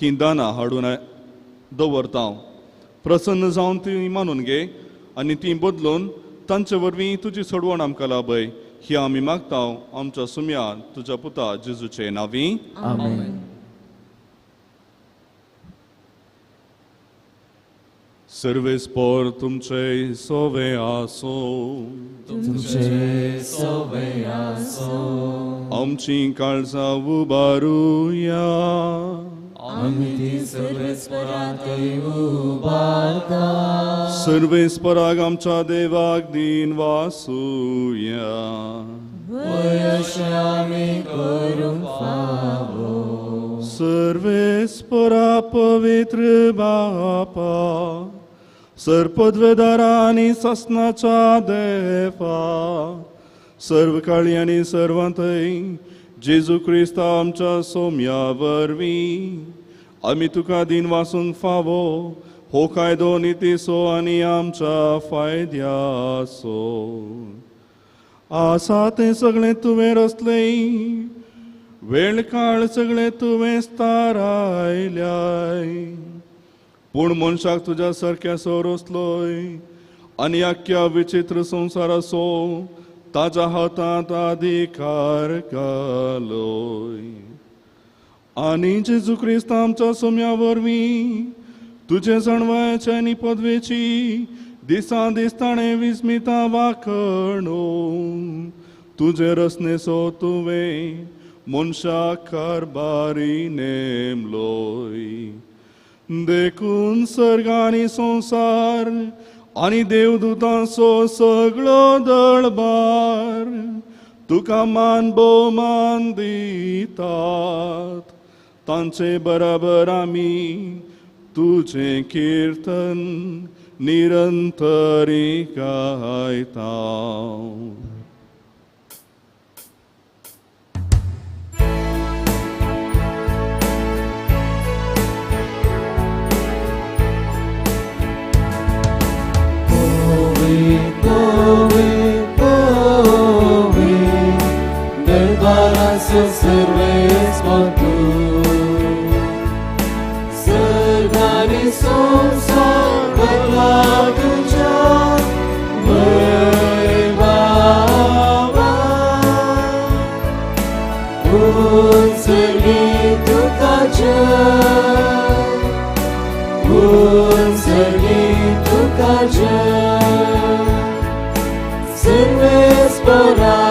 [SPEAKER 2] हीं दानां हाडून दवरता. प्रसन्न जावन ती मानून घे आनी ती बदलून तांचे वरवीं तुजी सोडवण आमकां लाभय. ही आमी मागता आमच्या सुम्या तुझ्या पुता जेजूचे नावी.
[SPEAKER 1] आमेन.
[SPEAKER 2] सर्वेस्पर तुमचे सोवे आसो.
[SPEAKER 1] तुमचे सोवे आसो.
[SPEAKER 2] आमची काळजा उबारूया.
[SPEAKER 1] आमी ती सर्वेस्परांतय उबारता.
[SPEAKER 2] सर्वेस्पराक आमच्या देवाक दिन वासूया.
[SPEAKER 1] वयशे आमी करूंक फावो.
[SPEAKER 2] सर्वेस्परा पवित्र बापा, सर्पद्वेदारा आनी ससनाच्या देवा, सर्व काळी आनी सर्वांतय जेजू क्रिस्त आमच्या सोम्या वरवीं आमी तुका दिन वासूंक फावो. हो कायदो नितीसो आनी आमच्या फायद्यासो. आसा तें सगळें तुवें रचलें, वेळ काळ सगळें तुवें थारायल्याय. पूण मनशाक तुज्या सारक्या सो रचलोय आनी आख्या विचित्र संवसाराचो ताच्या हातांत अधिकार घालोय. आनी जेजू क्रिस्त आमच्या सोम्या वरवीं तुजे जणवायचे आनी पदवेची दिसा दीस ताणें विस्मितां वाखणो. तुजे रचनेचो तुवें मनशाक कारबारी नेमलोय. देखून सर्ग आनी संवसार आनी देवदूतांचो सगळो दळबार तुका मान भोवमान दितात. तांचे बराबर आमी तुजें किर्तन निरंतरी गायता.
[SPEAKER 1] Servespor tu, sergani संसार भरला तुझ्या वैभवा. उत्सर्गी तुका जय, उत्सर्गी तुका जय. सर्वेस्पराचे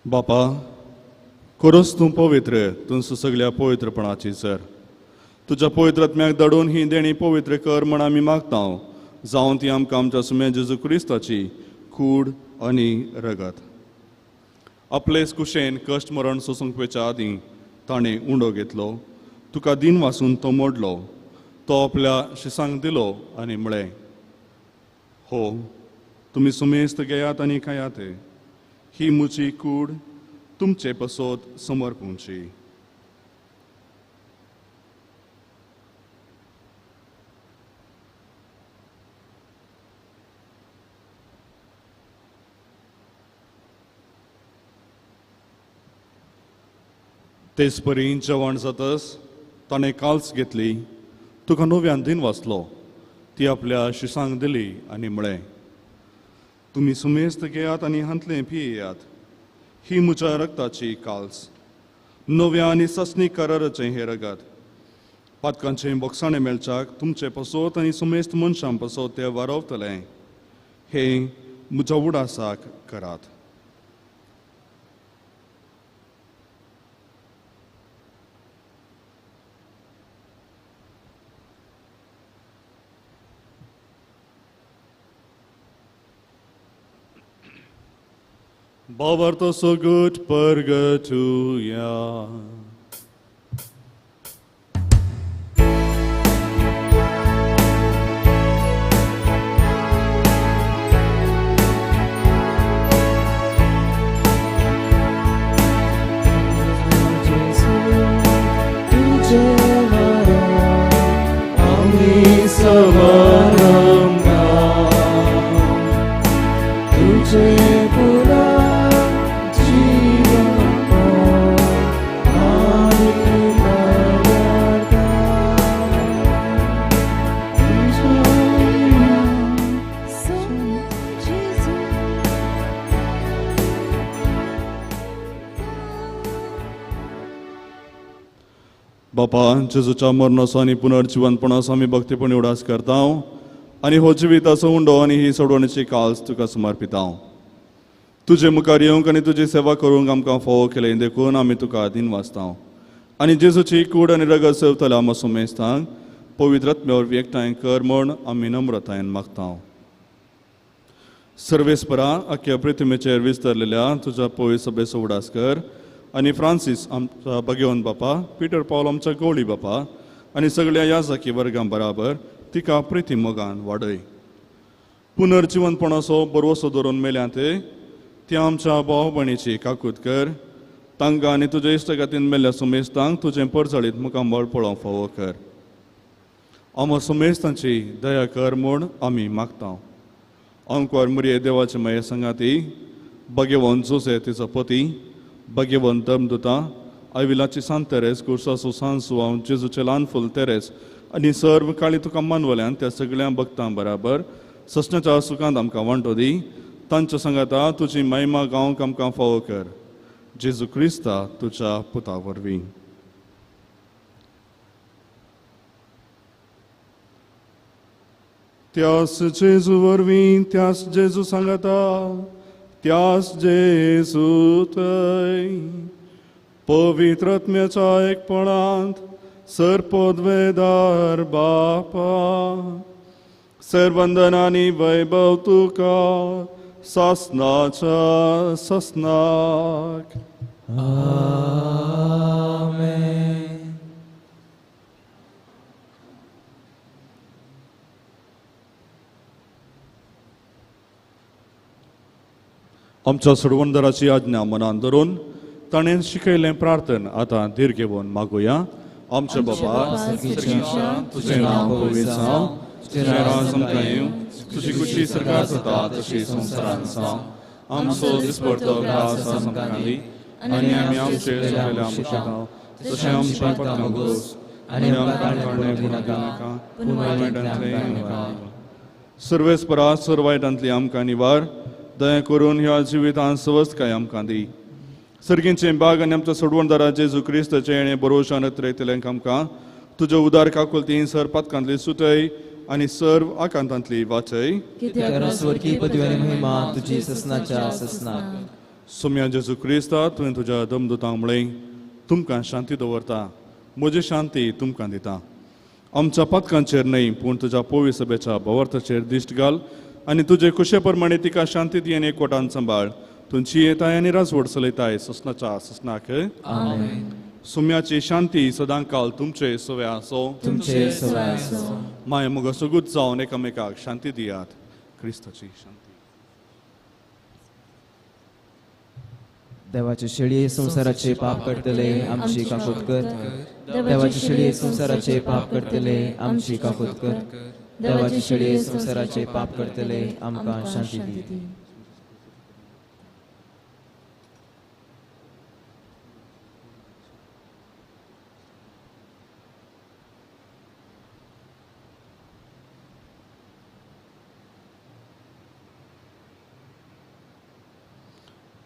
[SPEAKER 2] बापा, खरोच तूं पवित्र, तूं सगळ्या पवित्रपणाची सर. तुज्या पवित्रात्म्याक दडून ही देणी पवित्र कर म्हण आमी मागता. जावं ती आमकां आमच्या सुम्या जेजू क्रिस्ताची कूड आनी रगत. आपलेच कुशेन कश्ट मरण सोसूंक वेच्या आदीं ताणें उंडो घेतलो. तुका दिन वासून तो मोडलो. तो आपल्या शिसांक दिलो आनी म्हळें, हो, तुमी सुमेस्त घेयात आनी खायात. ही मुची कूड तुमचे पसोत समर्पूंची. तेच परी जेवण जातस ताणें काल्स घेतली. तुका नव्यान दिन वाचलो. ती आपल्या शिसांक दिली आनी म्हळें, तुमी सुमेस्त घेयात आनी हांतलें पियेयात. ही म्हज्या रक्ताची काल्स, नव्या आनी ससनी कराराचें हें रगत. पातकांचें बोगसाणें मेळच्याक तुमचे पसोत आनी सुमेस्त मनशां पसोत तें वारवतलें. हें म्हज्या उडासाक करात. Bavarto so good purgatoria.
[SPEAKER 1] Tuझे सवरंगा तुझे पुरा जीवन आणि मर्यादा
[SPEAKER 2] बापा जेजूच्या मरणाचो आनी पुनर्जीवनपणाचो आमी भक्तीपणी उडास करता आनी हो जिविताचो उंडो आनी ही सोडवणेची काळज तुका समर्पिता तुजे मुखार येवंक आनी तुजी सेवा करूंक आमकां फोव केले देखून आमी तुका आदीन वाचता आनी जेजूची कूड आनी रगत सेवतले आमकां सुमेस्तांक पवित्रत्म्यावर एकठांय कर म्हूण आमी नम्रतायेन मागता सर्वेस्परा अख्ख्या पृथ्वीचेर विस्तरलेल्या तुज्या पवित्र सभेचो उडास कर आनी फ्रांसीस आमचा भगवंत बापा पिटर पॉल आमच्या गवळी बापा आनी सगळ्या याजकी वर्गां बराबर तिका प्रिती मोगान वाडय पुनर्जीवनपणाचो बरवसो धरून मेल्या ते आमच्या भाव भयणीची काकूत कर तांकां आनी तुज्या इश्टगातीन मेल्ल्या सुमेस्तांक तुजें परजळीत मुखांबळ पळोवंक फावो कर आमो सुमेस्तांची दया कर म्हूण आमी मागता अंकवार मुरये देवाचे मये संगाती भगवंत जोसे तिचो पती भगवंत धर्मदुता आयविलाची सांत तेरेस कुर्सासो सांत सुवांव जेजूचे ल्हान फूल तेरेस आनी सर्व काळी तुका मानवल्यान त्या सगळ्या भक्तां बराबर ससण्याच्या सुखांत आमकां वांटो दी तांच्या संगाता तुजी महिमा गावंक आमकां फावो कर जेजू क्रिस्ता तुज्या पुता वरवीं त्यास जेजू वरवीं त्यास जेजू सांगाता त्यास जेजू थंय पवित्रत्म्याच्या एकपणांत सरपदवेदार बापा सर्वंदन आनी वैभव तुका सासनाच्या ससनाक
[SPEAKER 1] आमेन.
[SPEAKER 2] आमच्या सोडवणदाराची आज्ञा मनान धरून ताणें शिकयलें प्रार्थन आतां धीर घेवन मागुया आमचे बाबा तुजें नांव पवित्र जावं तुजें राज आमकां येवं तुजी कुशी सरकार जाता तशी संवसारांत जावं आमचो दिसपडटो ग्रास आमकां दी आनी आमी आमचे सगळ्या आमकां तशें आमच्या पातकां घोस आनी आमकां काडूंक नाका पूण वायटांतल्यान नाका सर्वेस्परा सर्वायटांतली आमकां निवार दया करून ह्या जिवितांत स्वस्थकाय आमकां दी सर्गींचे बाग आनी आमच्या सोडवणदारा जेजू क्रिस्ताचे येणे भरोशान रयतल्यांक आमकां तुज्या उदार काकुलती सर पातकांतली सुतय आनी सर्व आकांतांतली वाचय
[SPEAKER 1] स्वर्गीय पदवी आनी महिमा तुजी ससनाच्या ससनाक
[SPEAKER 2] सोम्या जेजू क्रिस्ता तुवें तुज्या दमदुतांक म्हळें तुमकां शांती दवरता म्हजी शांती तुमकां दिता आमच्या पातकांचेर न्हय पूण तुज्या पवित्र सभेच्या भवार्थाचेर दिश्ट घाल आनी तुजे कुशे प्रमाणे तिका शांती दियेन एकवटान सांबाळ तुमची येताय आनी राजवड चलयताय ससनाच्या ससनाक
[SPEAKER 1] आमेन.
[SPEAKER 2] सुम्याची शांती सदां काल तुमचे सवे आसो
[SPEAKER 1] तुमचे सवाय आसूं.
[SPEAKER 2] माय मोग सगूत जावन एकामेकाक शांती दियात क्रिस्ताची शांती
[SPEAKER 1] देवाचे शेळये संसाराचे पाप करतले आमची काकूत कर देवाचे शेळये संसाराचे पाप करतले आमची काकूत कर देवाचे शेळये संसाराचे पाप करतले आमकां शांती दी.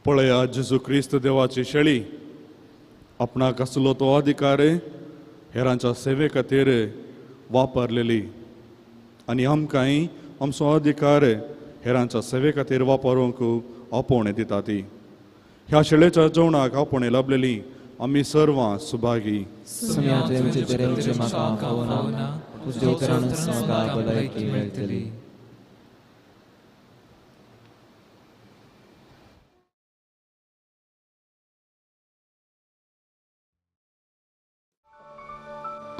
[SPEAKER 2] पळया जेजू क्रिस्त देवाची शेळी आपणाक आसलो तो अधिकार हेरांच्या सेवे खातीर वापरलेली आनी आमकांय आमचो अधिकार हेरांच्या सेवे खातीर वापरूंक आपोवणें दिता ती ह्या शेळेच्या जेवणाक आपोवणें लाभलेली आमी सर्वां सुभागी
[SPEAKER 1] सुम्या तुमचे तेरेंचे म्हाका खावना तुजे उतरान म्हाका भलायकी मेळटली.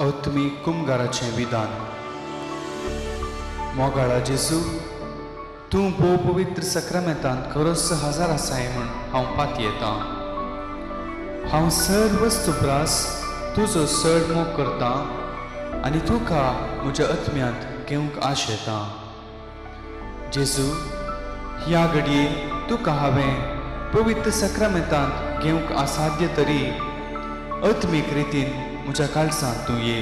[SPEAKER 5] अवतमी कुमगाराचें विधान मोगाळा जेजू तूं भोव पवित्र सक्रामेंतांत खरोच हजर आसाय म्हूण हांव पाती येता हांव सर्व वस्तुप्रास तुजो चड मोग करता आनी तुका म्हज्या आत्म्यांत घेवंक आश येता. जेजू, ह्या घडये तुका हांवें पवित्र सक्रामेंतांत घेवंक असाध्य तरी आत्मीक रितीन म्हज्या काळजांत तूं ये.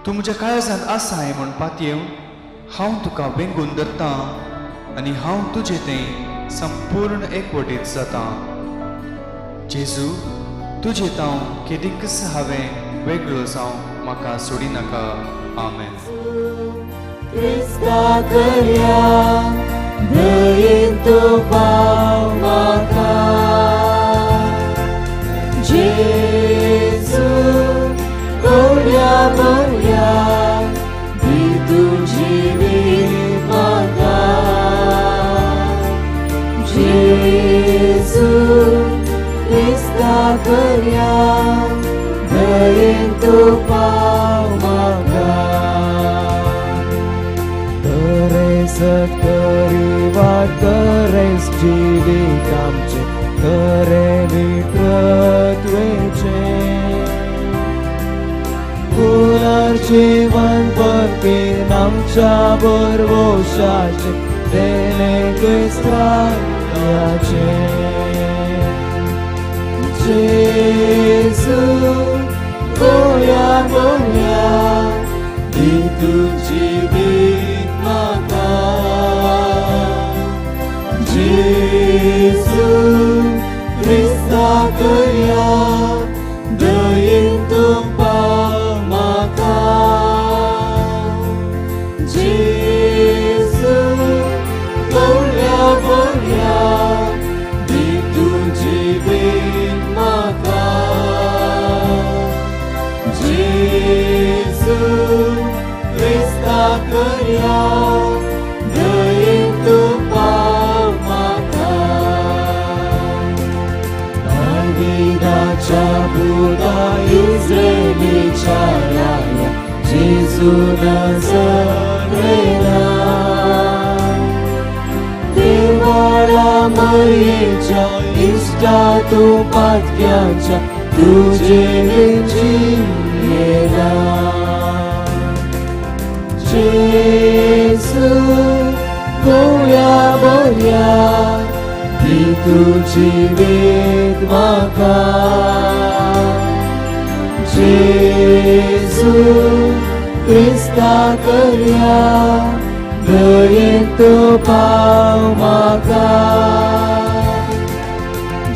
[SPEAKER 5] तूं म्हज्या काळजांत आसा हें म्हणपाक येवन हांव तुका वेंगून धरतां आनी हांव तुजें तें संपूर्ण एकवटीत जाता. जेजू, तुजें तांव केदींकच हांवें वेगळो जावं म्हाका सोडी नाका. आमेन.
[SPEAKER 1] Krista करया दयेन तो पाव म्हाका. जेजू गोड्या बऱ्या दी तुजी वीट म्हाका. जेजू क्रिस्ता करया दयेन तो पाव म्हाका. सत्करी वाट करेस जिवीत आमचे करे विप्रत्वेचे. पुनर्जीवन परतीन आमच्या बरवोशाचे देणे क्रिस्तायाचे. जेजू गोया गोया दी तुजी वीट म्हाका. जेजू क्रिस्ता करया दयेन तो पाव म्हाका. जेजू गोड्या बऱ्या दी तुजी वीट म्हाका. जेजू क्रिस्ता करया दयेन तो पाव म्हाका. दाविदाच्या बुदा इस्रायेलीच्या राया जेजू नजरेना. देवाळा मयेच्या इष्टा तूं पातक्याच्या तुजे जियेना. जेजू गोया बऱ्या दी तुजी वीट म्हाका. जेजू क्रिस्ता करया दयेन तो पाव म्हाका.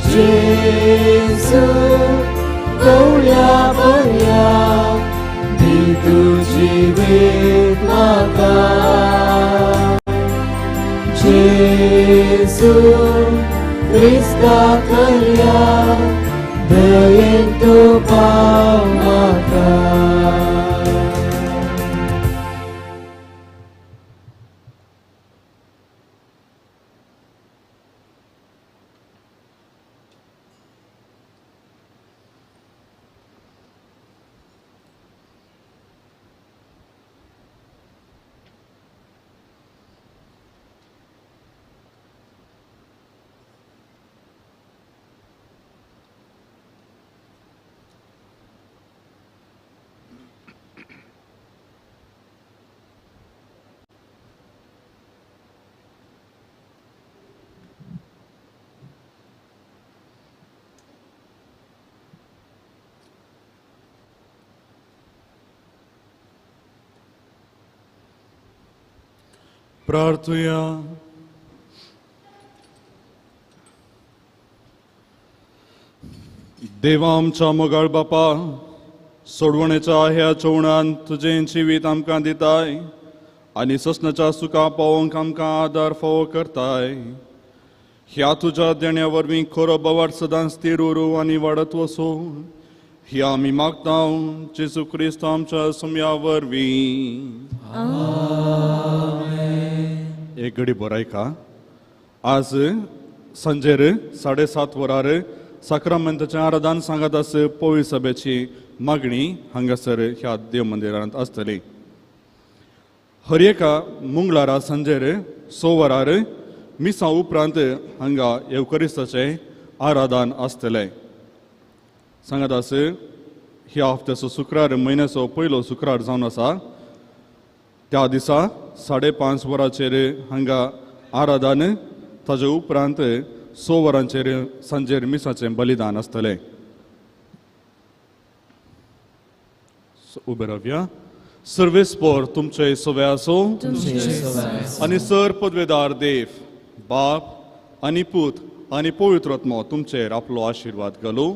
[SPEAKER 1] जेजू गोया बऱ्या दी तुजी वीट म्हाका. जेजू क्रिस्ता करया दयेन तो पाव म्हाका.
[SPEAKER 2] प्रार्थुया. देवा आमच्या मोगाळ बापा, सोडवणेच्या ह्या चोवणान तुजें जिवीत आमकां दिताय आनी ससनाच्या सुखा पावोवंक आमकां आदार फावो करताय. ह्या तुज्या देण्या वरवीं खरो बोवाड सदांच स्थिर उरूं आनी वाडत वचूं ह्या आमी मागतां जेजू क्रिस्त आमच्या सुम्या वरवीं. एक घडी बरयका. आज संजेर 7:30 वरार साक्रामेंताचें आराधन सांगत आस पवित्र सभेची मागणी हांगासर ह्या देव मंदिरांत आसतली. हर एका मंगळारा संजेर 6 वरार मिसा उपरांत हांगा एवकरिस्ताचें आराधन आसतलें. सांगत आस ह्या हफ्त्याचो शुक्रार म्हयन्याचो पयलो शुक्रार जावन आसा. त्या दिसा 5:30 वरांचेर हांगा आराधन, ताजे उपरांत 6 वरांचेर सांजेर मिसाचें बलिदान आसतलें. उबे रावया. सर्वेस्पोर तुमचे सवे आसो आनी सर पदवेदार देव, बाप आनी पूत आनी पवित्र आत्मो तुमचेर आपलो आशिर्वाद घालो.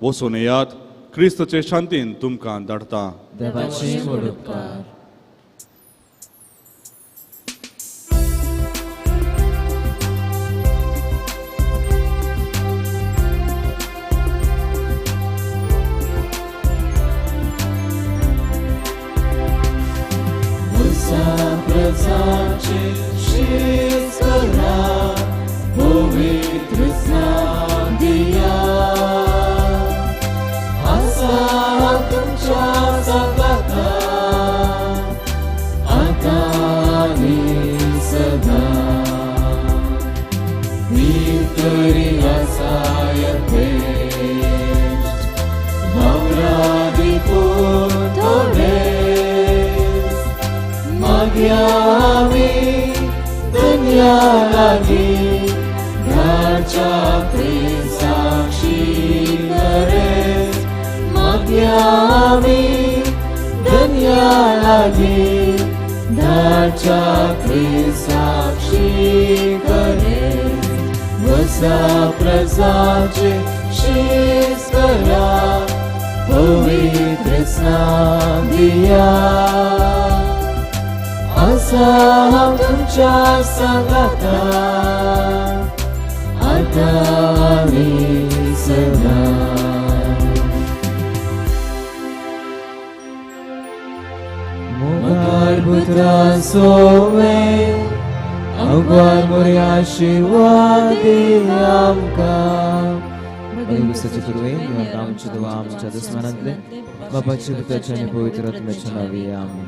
[SPEAKER 2] वचून येयात, क्रिस्ताचे शांतीन तुमकां धाडटा.
[SPEAKER 1] देवाचे व्हड उपकार.
[SPEAKER 6] पवित्र स्नान दिया आसा तुमच्या संगतान आता आनी सदा भितरी आसा यथेष्ट भावरादी थोडे मागयामी दुनिया लागी धाच्या साक्षी करे मागयामी दुनिया लागी धाच्या साक्षी करे वसा प्रसाचे शीस करा पवित्र स्नान दिया आसा तुमच्या संगतान आता आनी सदा.
[SPEAKER 1] मोगार पुत्रा सोवे अवघार मोरे आशीर्वाद दी आमकां. दिवसाचे तुवें आमची दुआ आमच्या दुस्मनांतले बापाचे पुत्राचे आनी पवित्र आत्म्याचे नांवी आमीन.